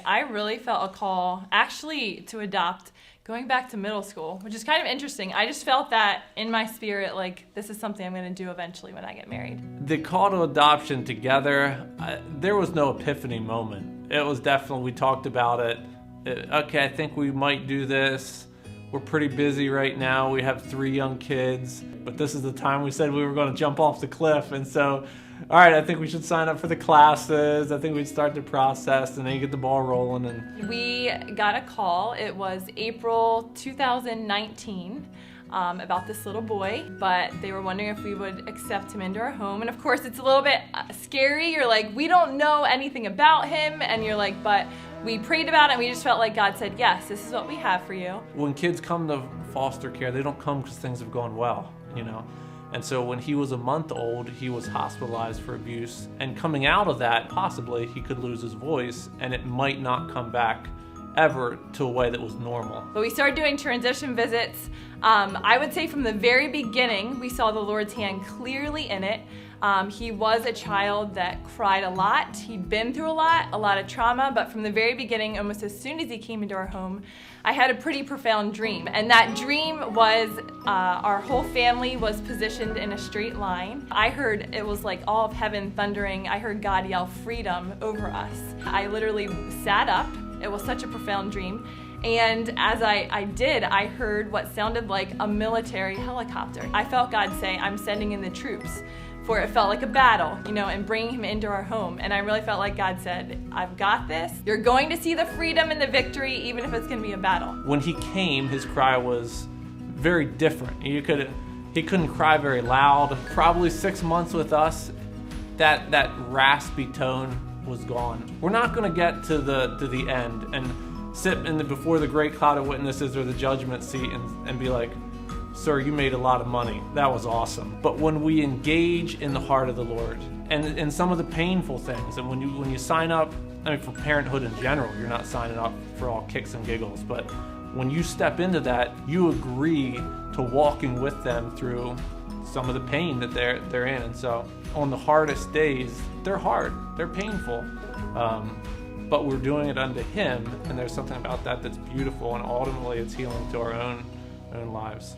I really felt a call actually to adopt going back to middle school, which is kind of interesting. I just felt that in my spirit, like this is something I'm going to do eventually when I get married. The call to adoption together, there was no epiphany moment. It was definitely, we talked about it. Okay, I think we might do this. We're pretty busy right now. We have 3 young kids, but this is the time we said we were going to jump off the cliff. And so, all right, I think we should sign up for the classes. I think we'd start the process, and then you get the ball rolling. And we got a call. It was April 2019 about this little boy, but they were wondering if we would accept him into our home. And of course, it's a little bit scary. You're like, we don't know anything about him, and you're like, but we prayed about it, and we just felt like God said, yes, this is what we have for you. When kids come to foster care, they don't come because things have gone well, you know. And so when he was a month old, he was hospitalized for abuse. And coming out of that, possibly, he could lose his voice, and it might not come back ever to a way that was normal. But we started doing transition visits. I would say from the very beginning, we saw the Lord's hand clearly in it. He was a child that cried a lot. He'd been through a lot of trauma, but from the very beginning, almost as soon as he came into our home, I had a pretty profound dream. And that dream was our whole family was positioned in a straight line. I heard it was like all of heaven thundering. I heard God yell freedom over us. I literally sat up. It was such a profound dream. And as I did, I heard what sounded like a military helicopter. I felt God say, I'm sending in the troops. For it felt like a battle, you know, and bringing him into our home. And I really felt like God said, I've got this. You're going to see the freedom and the victory, even if it's going to be a battle. When he came, his cry was very different. He couldn't cry very loud. Probably 6 months with us, that raspy tone was gone. We're not going to get to the end and sit before the great cloud of witnesses or the judgment seat and be like, sir, you made a lot of money. That was awesome. But when we engage in the heart of the Lord and some of the painful things, and when you sign up, I mean, for parenthood in general, you're not signing up for all kicks and giggles, but when you step into that, you agree to walking with them through some of the pain that they're in. And so on the hardest days, they're hard, they're painful, but we're doing it unto Him, and there's something about that that's beautiful, and ultimately it's healing to our own lives.